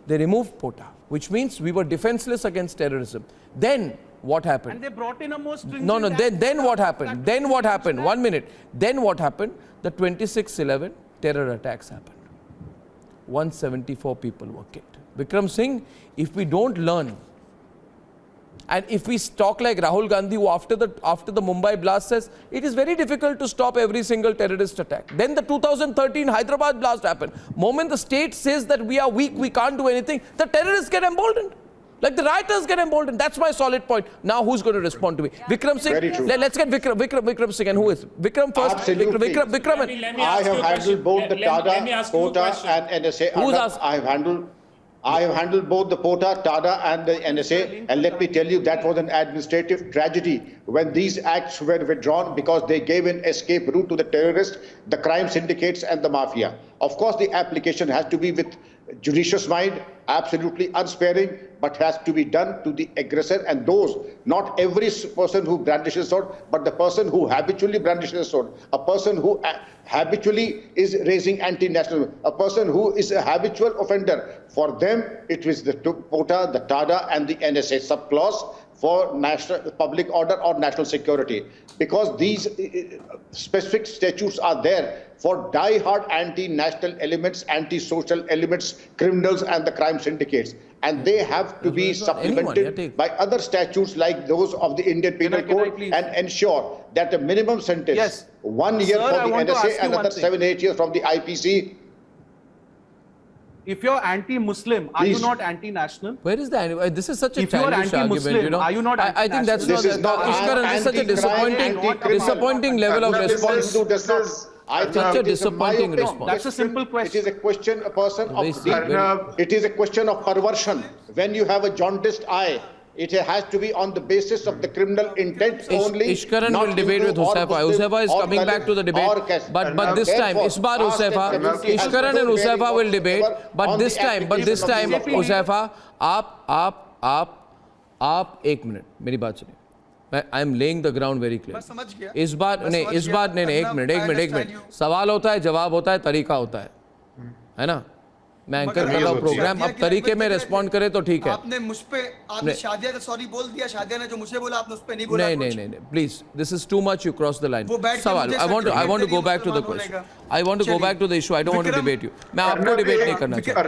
They removed POTA, which means we were defenseless against terrorism. Then what happened? And they brought in a most stringent No. Then what happened? Then what happened? 1 minute. Then what happened? The 26/11 terror attacks happened. 174 people were killed. Vikram Singh, if we don't learn, and if we talk like Rahul Gandhi, who after the Mumbai blast says, it is very difficult to stop every single terrorist attack. Then the 2013 Hyderabad blast happened. Moment the state says that we are weak, we can't do anything, the terrorists get emboldened. Like the rioters get emboldened. That's my solid point. Now who's going to respond to me? Vikram Singh. Let's get Vikram Singh. And who is? Vikram first. Absolutely. Vikram. I have handled both the TADA, POTA and NSA. Who's asked? I have handled both the POTA, TADA and the NSA, and let me tell you, that was an administrative tragedy when these acts were withdrawn because they gave an escape route to the terrorists, the crime syndicates and the mafia. Of course, the application has to be with judicious mind, absolutely unsparing, but has to be done to the aggressor and those, not every person who brandishes a sword, but the person who habitually brandishes a sword, a person who habitually is raising anti-national, a person who is a habitual offender. For them, it was the POTA, the TADA and the NSA subclause for national public order or national security, because these specific statutes are there for die-hard anti-national elements, anti-social elements, criminals and the crime syndicates. And they have to be supplemented by other statutes like those of the Indian Penal Code and ensure that the minimum sentence, 1 year for the NSA and another 7-8 years from the IPC. If you're anti-Muslim, are you not anti-national? Where is the this is such a if you're anti-Muslim, you know? Are you not I think that's not Ishkaran, this is such a disappointing level of response. Such a disappointing response. That's a simple question. It is a question, it is a question of perversion. When you have a jaundiced eye, it has to be on the basis of the criminal intent only. Ishkaran will debate with Huzaifa. Huzaifa is coming back to the debate. But this time, Isbar Huzaifa, Ishkaran and Huzaifa will debate. But this time, Huzaifa, आप एक minute मेरी बात सुनिए. I am laying the ground very clear. इस बार नहीं एक minute सवाल होता है, जवाब होता है, तरीका होता है ना? मैं एंकर कर रहा हूँ प्रोग्राम, अब तरीके में रिस्पॉन्ड करे तो ठीक है. आपने मुझ पे शादिया का सॉरी बोल दिया, शादिया ने जो मुझे बोला आपने उस पे नहीं बोला. नहीं please, this is too much, you cross the line. सवाल I want to go back to the question. I want to go back to the issue. I don't want to debate you. मैं आपको debate नहीं करना चाहता.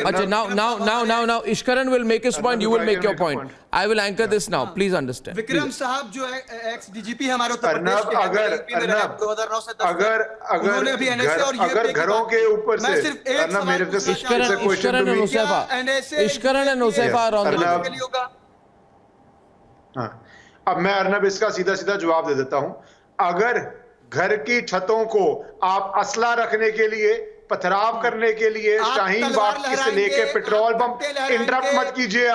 अच्छा now Ishkaran will make his point, you will make your point. I will anchor this now. Please understand. Vikram साहब जो है x DGP हमारे उत्तर प्रदेश के, उन्होंने भी एनएसए और ये घरों के ऊपर से Ishkaran and Huzaifa are on the line. अब मैं अर्नब इसका सीधा जवाब दे देता हूं. अगर घर की छतों को आप असला रखने के लिए, पथराव करने के लिए, शाहीन बाग से लेके पेट्रोल पंप, इंटरप्ट मत कीजिए,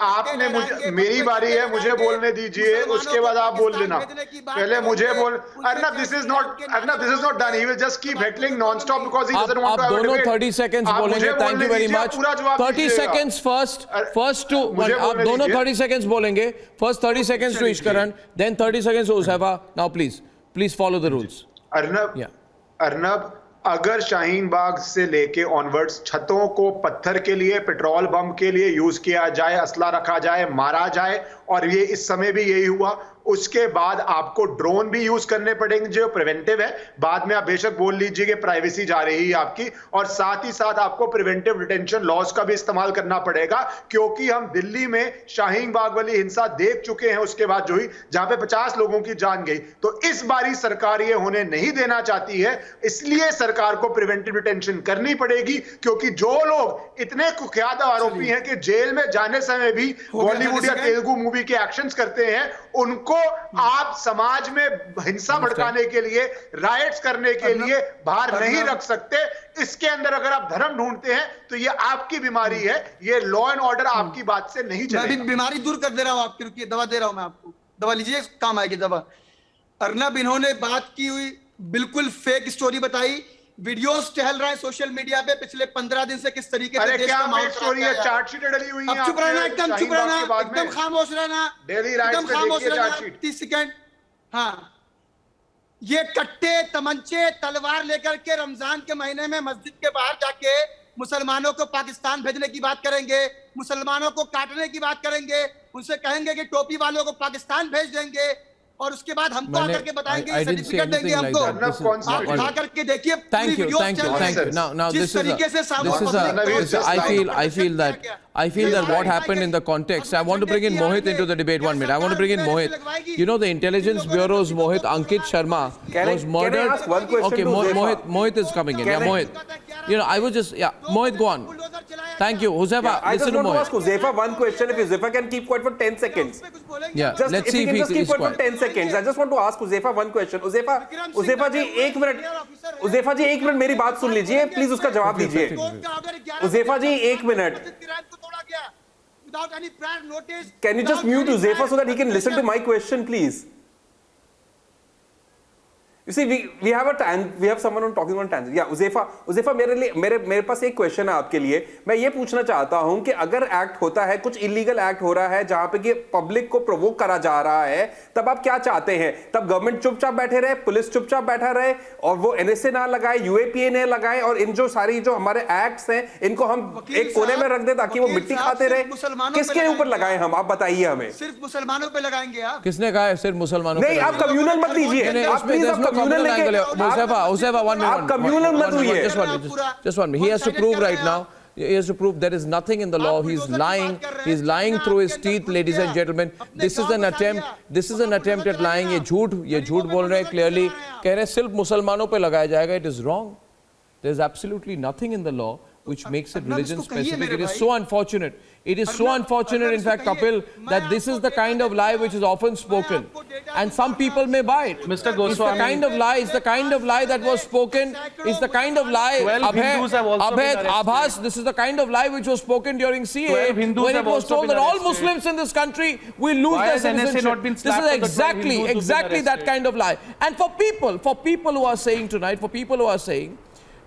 आपने मुझे, मेरी बारी है, मुझे बोलने दीजिए, उसके बाद आप बोल देना. पहले मुझे बोल. Arnab, this is not done. He will just keep heckling non-stop because he doesn't want to have a debate. आप दोनों 30 seconds बोलेंगे. Thank you very much. 30 seconds first to आप दोनों 30 seconds बोलेंगे. First 30 seconds to Ishkaran, then 30 seconds to Huzaifa. Now please follow the rules. Arnab, अगर शाहीन बाग से लेके onwards छतों को पत्थर के लिए, पेट्रोल बम के लिए यूज किया जाए, असला रखा जाए, मारा जाए, और ये इस समय भी यही हुआ, उसके बाद आपको ड्रोन भी यूज करने पड़ेंगे जो प्रिवेंटिव है, बाद में आप बेशक बोल लीजिए कि प्राइवेसी जा रही है आपकी, और साथ ही साथ आपको प्रिवेंटिव डिटेंशन लॉज का भी इस्तेमाल करना पड़ेगा, क्योंकि हम दिल्ली में शाहीन बाग वाली हिंसा देख चुके हैं उसके बाद जो ही जहां पे 50 लोगों की जान गई। तो इस बारी सरकार ये होने नहीं देना चाहती है, इसलिए सरकार को प्रिवेंटिव डिटेंशन करनी पड़ेगी, क्योंकि जो लोग इतने कुख्यात आरोपी हैं कि जेल में जाने समय भी बॉलीवुड या तेलुगु मूवी के एक्शंस करते हैं, उनको आप समाज में हिंसा भड़काने के लिए, राइट्स करने के लिए बाहर नहीं रख सकते। इसके अंदर अगर आप धर्म ढूंढते हैं तो ये आपकी बीमारी है, ये लॉ एंड ऑर्डर आपकी बात से नहीं चलेगा। मैं भी बीमारी दूर कर दे रहा हूं आपकी, रुकिए दवा दे रहा हूं मैं आपको, दवा लीजिए काम आएगी दवा। अर्नब, इन्होंने बात की हुई बिल्कुल फेक स्टोरी बताई, वीडियोस टहल रहे हैं सोशल मीडिया पे पिछले 15 दिन से किस तरीके से देश का माहौल स्टोरी है, चार्जशीट डली हुई है। अब चुप रहना, एकदम चुप रहना, एकदम खामोश रहना, एकदम खामोश रहना 30 सेकंड। हाँ, ये कट्टे, तमंचे, तलवार लेकर के रमजान के महीने में मस्जिद के बाहर जाके मुसलमानों को पाकिस्तान भेजने की बात करेंगे, मुसलमानों को काटने की बात करेंगे, उनसे कहेंगे कि टोपी वालों को पाकिस्तान भेज देंगे, और उसके बाद हमको आकर के बताएंगे, सर्टिफिकेट देंगे हमको। आप उठा करके देखिए। Thank you. Now this is I feel that what happened in the context. I want to bring in Mohit into the debate 1 minute. I want to bring in Mohit. You know the Intelligence Bureau's Mohit Ankit Sharma was murdered. Can I ask one question? Okay, Mohit is coming in. Yeah, Mohit. You know, I was just Mohit, go on. Thank you, Huzefa. I just listen want to to Mohit. ask Huzefa one question. If Huzefa can keep quiet for 10 seconds. Yeah, just, let's see if he just keep is quiet quiet. for 10 seconds. I just want to ask Huzefa one question. Huzefa जी एक minute, Huzefa जी एक minute मेरी बात सुन लीजिए, please उसका जवाब दीजिए। Huzefa जी एक minute. Can you just mute Huzefa so that he can listen to my question, please? You see, we have someone on talking on tangent. Yeah, Huzefa मेरे पास एक क्वेश्चन है आपके लिए। मैं ये पूछना चाहता हूं कि अगर एक्ट होता है, कुछ इलीगल एक्ट हो रहा है जहां पे कि पब्लिक को प्रोवोक करा जा रहा है, तब आप क्या चाहते हैं? तब गवर्नमेंट चुपचाप बैठे रहे, पुलिस चुपचाप बैठा रहे, और वो NSA ना लगाए, UAPA ने लगाए, और इन जो सारी जो हमारे एक्ट्स हैं इनको हम एक कोने में रख दे ताकि वो मिट्टी खाते रहे? किसके ऊपर लगाए हम? आप बताइए हमें। सिर्फ मुसलमानों पे लगाएंगे आप? किसने कहा है सिर्फ मुसलमानों पे? नहीं, आप कम्युनल मत लीजिए, आप please communal angle. Huzefa, 1 minute. Communal मत हुई है. Just 1 minute. He has to prove right now. He has to prove there is nothing in the law. He's lying. He's lying through his teeth, ladies and gentlemen. This is an attempt. This is an attempt at lying. ये झूठ बोल रहे हैं clearly. कह रहे हैं सिर्फ मुसलमानों पे लगाया जाएगा. It is wrong. There is absolutely nothing in the law which makes it religion specific. It is so unfortunate. It is so unfortunate, in fact, Kapil, that this is the kind of lie which is often spoken. And some people may buy it. Mr. Goswami. It's the kind of lie that was spoken. It's the kind of lie. Abhas, this is the kind of lie which was spoken during CA when it was told that all Muslims in this country will lose their citizenship. This is exactly that kind of lie. And for people who are saying tonight,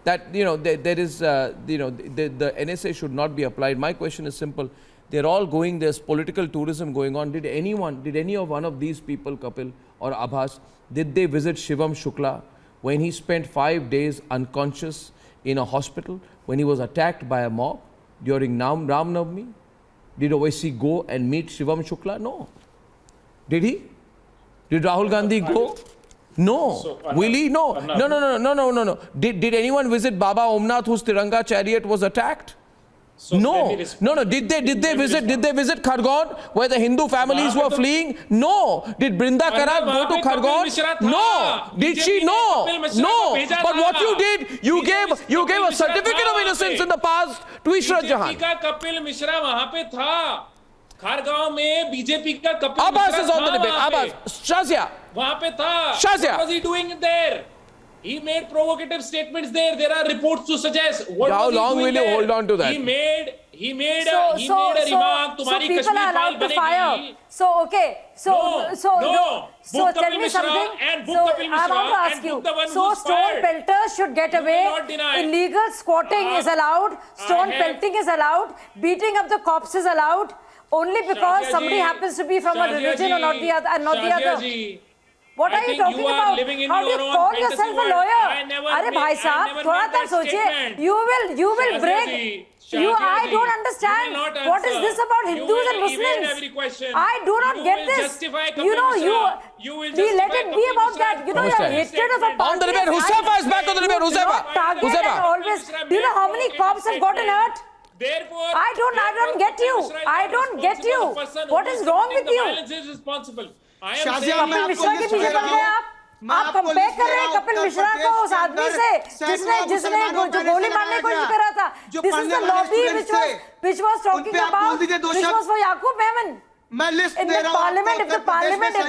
that there is the NSA should not be applied. My question is simple. They're all going, there's political tourism going on. Did any of one of these people, Kapil or Abhas, did they visit Shivam Shukla when he spent 5 days unconscious in a hospital when he was attacked by a mob during Ram Navami? Did Owaisi go and meet Shivam Shukla? No. Did he? Did Rahul Gandhi go? No. Will he? No. No. Did anyone visit Baba Omnath whose Tiranga chariot was attacked? No. Did they visit Khargone where the Hindu families were fleeing? No. Did Brinda Karat go to Khargone? No. Did she? No. But what you did, you gave a certificate of innocence in the past to Ishrat Jahan. Kapil Mishra वहां पे था खारगांव में BJP का Kapil Abbas is on the debate. Abbas, Shazia. वहां पे था. Shazia. What was he doing there? He made provocative statements there. There are reports to suggest. How long will you hold on to that? He made a remark. तुम्हारी Kashmir file बनेगी. So tell me something. I want to ask you. So stone pelters should get away. Illegal squatting is allowed. Stone pelting is allowed. Beating up the cops is allowed. Only because somebody happens to be from a religion or not the other. What are you talking about? How do you call yourself a lawyer? Arey bhai sahab, thoda ta sochiye. You will break. I don't understand. What is this about Hindus and Muslims? I do not get this. You know, we let it be about that. You know, your hatred of a party. On the debate, Huzaifa is back on the debate. Huzaifa. Always. Do you know how many cops have gotten hurt? Therefore, I don't get you. I don't get you. What is wrong with you? Kapil Mishra के पीछे पड़ गए आप compare कर रहे हैं कपिल मिश्रा को उस आदमी से जिसने जो गोली मारने की कोशिश कर रहा था. This is the lobby which was talking about, which was for Yaqub Mehman. In the parliament, if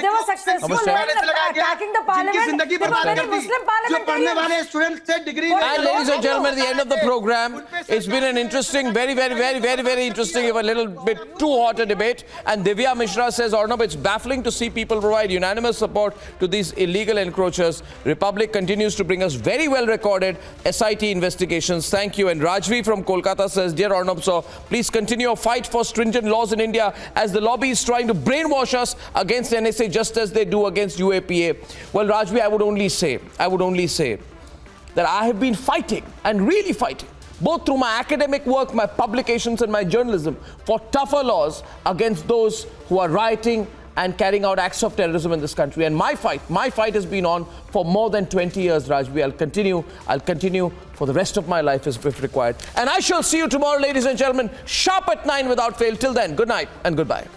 they were successful in attacking the parliament, they were very Muslim parliamentarians. And ladies and gentlemen, at the end of the program, it's been an interesting, very interesting, if a little bit too hot a debate. And Divya Mishra says, Arnab, it's baffling to see people provide unanimous support to these illegal encroachers. Republic continues to bring us very well recorded SIT investigations. Thank you. And Rajvi from Kolkata says, Dear Arnab, so please continue your fight for stringent laws in India as the lobby is trying to brainwash us against NSA just as they do against UAPA. Well, Rajvi, I would only say that I have been fighting and really fighting, both through my academic work, my publications and my journalism, for tougher laws against those who are rioting and carrying out acts of terrorism in this country. And my fight has been on for more than 20 years, Rajvi. I'll continue for the rest of my life if required. And I shall see you tomorrow, ladies and gentlemen, sharp at 9 without fail. Till then, good night and goodbye.